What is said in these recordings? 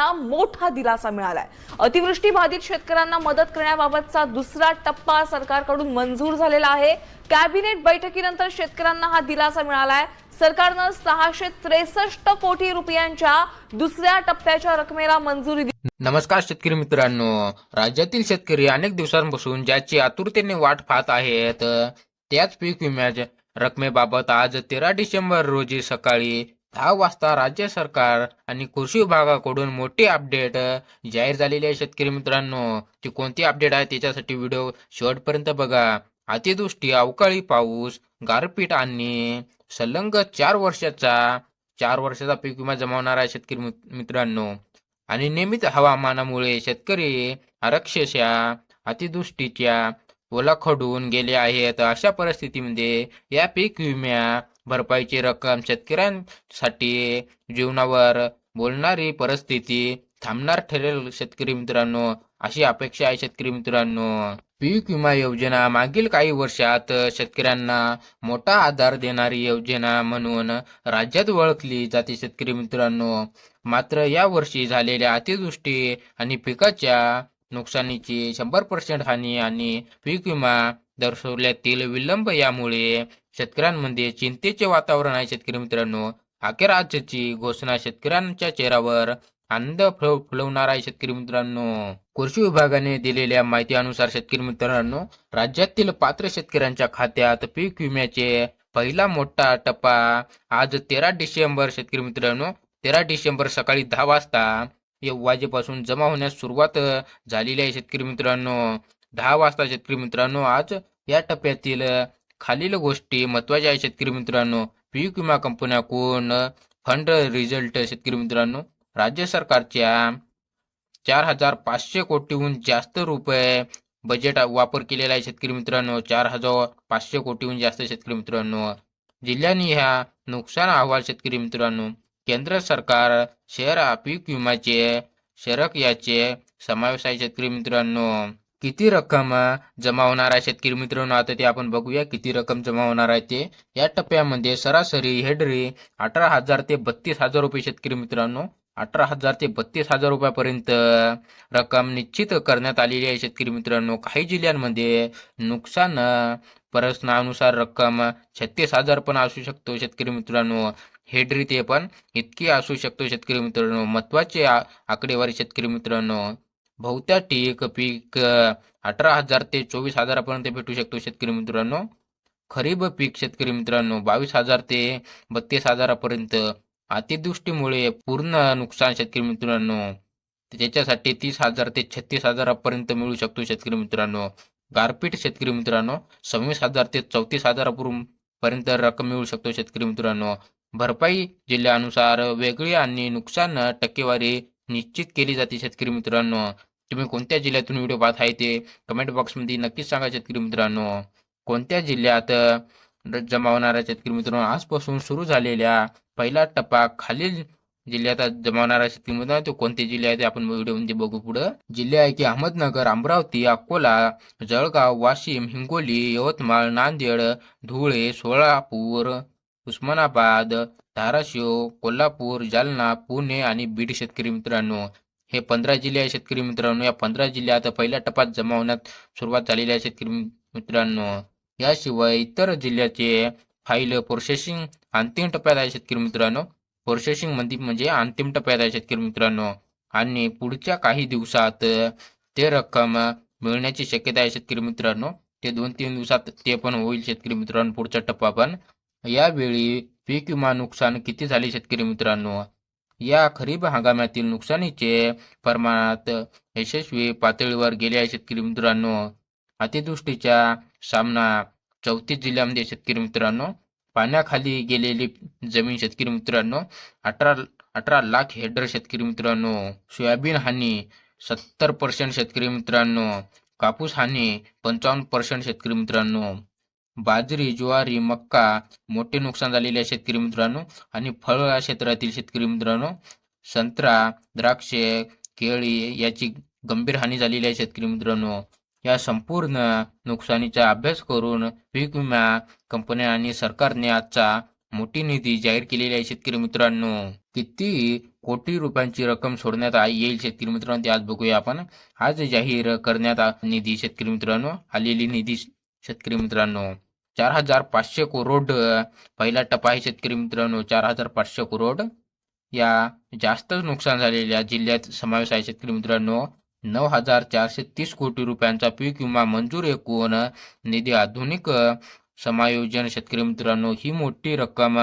शेतकऱ्यांना मोठा दिलासा मिळालाय। अतिवृष्टी बाधित शेतकऱ्यांना मदत करण्याबाबतचा दुसरा टप्पा सरकारकडून मंजूर झालेला आहे। कॅबिनेट बैठकीनंतर शेतकऱ्यांना हा दिलासा मिळालाय। सरकारनं 663 कोटी रुपयांच्या दुसऱ्या टप्प्याच्या रकमेला मंजुरी दिली। नमस्कार शेतकरी मित्रांनो, राज्यातील शेतकरी अनेक दिवसांपासून ज्याची आतुरतेने वाट पाहत आहेत त्याच पीक विम्याच्या रकमेबाबत आज 13 डिसेंबर रोजी सकाळी 10 वाजता राज्य सरकार आणि कृषी विभागाकडून मोठी अपडेट जाहीर झालेली आहे। शेतकरी मित्रांनो, ती कोणती अपडेट आहे त्याच्यासाठी व्हिडिओ शेवटपर्यंत बघा। अतिवृष्टी, अवकाळी पाऊस, गारपीट आणि सलग 4 वर्षाचा पीक विमा जमावणार आहे शेतकरी मित्रांनो। आणि नियमित हवामानामुळे शेतकरी अक्षरशः अतिवृष्टीच्या ओलाखडून गेले आहेत। अशा परिस्थितीमध्ये या पीक विम्या भरपाईची रक्कम शेतकऱ्यांसाठी जीवनावर बोलणारी परिस्थिती थांबणार ठरेल शेतकरी मित्रांनो, अशी अपेक्षा आहे शेतकरी मित्रांनो। पीक विमा योजना मागील काही वर्षात शेतकऱ्यांना मोठा आधार देणारी योजना म्हणून राज्यात ओळखली जाते शेतकरी मित्रांनो। मात्र या वर्षी झालेल्या अतिवृष्टी आणि पिकाच्या नुकसानीची 100% हानी आणि पीक विमा दर्शवल्यातील विलंब यामुळे शेतकऱ्यांमध्ये चिंतेचे वातावरण आहे शेतकरी मित्रांनो। अखेर आजची घोषणा शेतकऱ्यांच्या चेहऱ्यावर आनंद फुलवणार आहे शेतकरी मित्रांनो। कृषी विभागाने दिलेल्या माहितीनुसार शेतकरी मित्रांनो, राज्यातील पात्र शेतकऱ्यांच्या खात्यात पीक विम्याचे पहिला मोठा टप्पा आज 13 डिसेंबर शेतकरी मित्रांनो 13 डिसेंबर सकाळी 10 वाजेपासून जमा होण्यास सुरुवात झालेली आहे शेतकरी मित्रांनो। 10 वाजता शेतकरी मित्रांनो, आज या टप्प्यातील खालील गोष्टी महत्वाच्या आहेत शेतकरी मित्रांनो। पीक विमा कंपन्याकडून फंड रिझल्ट शेतकरी मित्रांनो, राज्य सरकारच्या 4,500 कोटीहून जास्त रुपये बजेट वापर केलेला आहे शेतकरी मित्रांनो। 4,500 कोटीहून जास्त शेतकरी मित्रांनो। जिल्ह्यांनी ह्या नुकसान अहवाल शेतकरी मित्रांनो, केंद्र सरकार शहर पीक विम्याचे शरक याचे समावेश आहे शेतकरी मित्रांनो। किती रक्कम जमा होणार आहे शेतकरी मित्रांनो, आता ते आपण बघूया किती रक्कम जमा होणार आहे ते। या टप्प्यामध्ये सरासरी हेडरी 18,000 ते 32,000 रुपये शेतकरी मित्रांनो, 18,000 ते 32,000 रुपयापर्यंत रक्कम निश्चित करण्यात आलेली आहे शेतकरी मित्रांनो। काही जिल्ह्यांमध्ये नुकसान प्रश्नानुसार रक्कम 36,000 पण असू शकतो शेतकरी मित्रांनो। हेडरी ते पण इतकी असू शकतो शेतकरी मित्रांनो। महत्वाचे आकडेवारी शेतकरी मित्रांनो, बहुतांश पीक 18,000 ते 24,000 पर्यंत भेटू शकतो शेतकरी मित्रांनो। खरीप पीक शेतकरी मित्रांनो 22,000 ते 32,000 पर्यंत। अतिवृष्टीमुळे पूर्ण नुकसान शेतकरी मित्रांनो त्याच्यासाठी 30,000 ते 36,000 पर्यंत मिळू शकतो शेतकरी मित्रांनो। गारपीट शेतकरी मित्रांनो 26,000 ते 34,000 पर्यंत रक्कम मिळू शकतो शेतकरी मित्रांनो। भरपाई जिल्ह्यानुसार वेगळी आणि नुकसान टक्केवारी निश्चित केली जाते शेतकरी मित्रांनो। तुम्ही कोणत्या जिल्ह्यातून व्हिडिओ पाहत आहे ते कमेंट बॉक्समध्ये नक्कीच सांगा शेतकरी मित्रांनो। कोणत्या जिल्ह्यात जमा होणाऱ्या शेतकरी मित्रांनो, आजपासून सुरू झालेल्या पहिला टप्पा खालील जिल्ह्यात जमा होणारा शेतकरी मित्रांनो, तो कोणते जिल्हे आहेत आपण व्हिडिओमध्ये बघू पुढं। जिल्हे आहे की अहमदनगर, अमरावती, अकोला, जळगाव, वाशिम, हिंगोली, यवतमाळ, नांदेड, धुळे, सोलापूर, उस्मानाबाद, धाराशिव, कोल्हापूर, जालना, पुणे आणि बीड शेतकरी मित्रांनो। हे 15 जिल्हे आहेत शेतकरी मित्रांनो। या 15 जिल्ह्यात पहिल्या टप्प्यात जमा होण्यात सुरुवात झालेली आहे शेतकरी मित्रांनो। याशिवाय इतर जिल्ह्याचे फाईल प्रोसेसिंग अंतिम टप्प्यात आहे शेतकरी मित्रांनो। प्रोसेसिंग म्हणजे अंतिम टप्प्यात आहे शेतकरी मित्रांनो, आणि पुढच्या काही दिवसात ते रक्कम मिळण्याची शक्यता आहे शेतकरी मित्रांनो। ते 2-3 दिवसात ते पण होईल शेतकरी मित्रांनो पुढचा टप्पा पण। यावेळी पीक विमा नुकसान किती झाले शेतकरी मित्रांनो, या खरीप हंगामातील नुकसानीचे प्रमाणात यशस्वी पातळीवर गेले आहे शेतकरी मित्रांनो। अतिवृष्टीचा सामना 34 जिल्ह्यांमध्ये शेतकरी मित्रांनो। पाण्याखाली गेलेली जमीन शेतकरी मित्रांनो 18 लाख हेक्टर शेतकरी मित्रांनो। सोयाबीन हानी 70% शेतकरी मित्रांनो। कापूस हानी 55% शेतकरी मित्रांनो। बाजरी, ज्वारी, मक्का मोठे नुकसान झालेले आहे शेतकरी मित्रांनो। आणि फळ क्षेत्रातील शेतकरी मित्रांनो संत्रा, द्राक्षे, केळी याची गंभीर हानी झालेली आहे शेतकरी मित्रांनो। या संपूर्ण नुकसानीचा अभ्यास करून पीक विमा कंपन्या आणि सरकारने आजचा मोठी निधी जाहीर केलेली आहे शेतकरी मित्रांनो। किती कोटी रुपयांची रक्कम सोडण्यात येईल शेतकरी मित्रांनो, ते आज बघूया आपण. आज जाहीर करण्यात निधी शेतकरी मित्रांनो, आलेली निधी शेतकरी मित्रांनो 4,500 करोड पहिला टप्पा आहे शेतकरी मित्रांनो. 4,500 करोड या जास्तच नुकसान झालेल्या जिल्ह्यात समावेश आहे शेतकरी मित्रांनो. 9,430 कोटी रुपयांचा पीक विमा मंजूर. एकूण निधी आधुनिक समायोजन शेतकरी मित्रांनो, ही मोठी रक्कम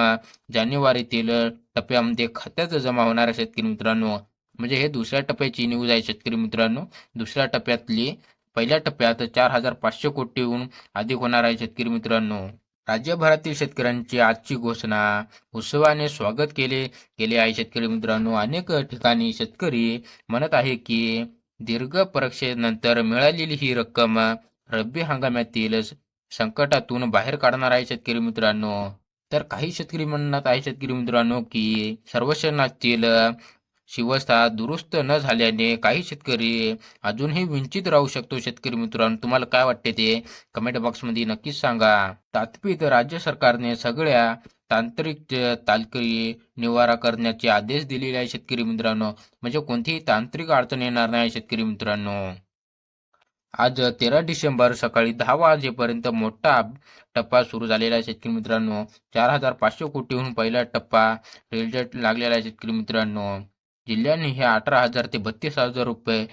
जानेवारीतील टप्प्यामध्ये खात्यात जमा होणार आहे शेतकरी मित्रांनो. म्हणजे हे दुसऱ्या टप्प्याची न्यूज आहे शेतकरी मित्रांनो. दुसऱ्या टप्प्यातली पहिल्या टप्प्यात 4,500 कोटीहून अधिक होणार आहे शेतकरी मित्रांनो. राज्यभरातील शेतकऱ्यांची आजची घोषणा उत्सवाने स्वागत केले गेले आहे शेतकरी मित्रांनो. अनेक ठिकाणी शेतकरी म्हणत आहे की दीर्घ परीक्षेनंतर मिळालेली ही रक्कम रब्बी हंगामातील संकटातून बाहेर काढणार आहे शेतकरी मित्रांनो. तर काही शेतकरी म्हणत आहे शेतकरी मित्रांनो की सर्वेक्षणातील शिवस्था दुरुस्त न झाल्याने काही शेतकरी अजूनही वंचित राहू शकतो शेतकरी मित्रांनो. तुम्हाला काय वाटते ते कमेंट बॉक्समध्ये नक्कीच सांगा. तात्पुरती राज्य सरकारने सगळ्या तांत्रिक तालकी निवारा करण्याचे आदेश दिलेले आहे शेतकरी मित्रांनो. म्हणजे कोणतीही तांत्रिक अडचण येणार नाही शेतकरी मित्रांनो. आज 13 डिसेंबर सकाळी 10 वाजेपर्यंत मोठा टप्पा सुरू झालेला आहे शेतकरी मित्रांनो. 4,500 कोटीहून पहिला टप्पा रिझल्ट लागलेला आहे शेतकरी मित्रांनो. जिल्ह्यांनी हे 18,000 ते 32,000 रुपये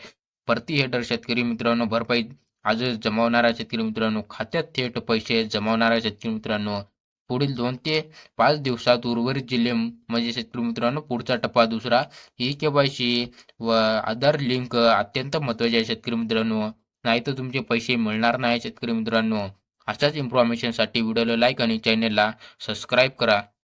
प्रति हेक्टर शेतकरी मित्रांनो भरपाई आज जमावणार आहे शेतकरी मित्रांनो. खात्यात थेट पैसे जमावणार आहे शेतकरी मित्रांनो. पुढील 2 ते 5 दिवसात उर्वरित जिल्हे म्हणजे शेतकरी मित्रांनो पुढचा टप्पा दुसरा KYC व आधार लिंक अत्यंत महत्त्वाचे आहे शेतकरी मित्रांनो. नाही तर तुमचे पैसे मिळणार नाही शेतकरी मित्रांनो. अशाच इन्फॉर्मेशनसाठी व्हिडिओला लाईक आणि चॅनेलला सबस्क्राईब करा.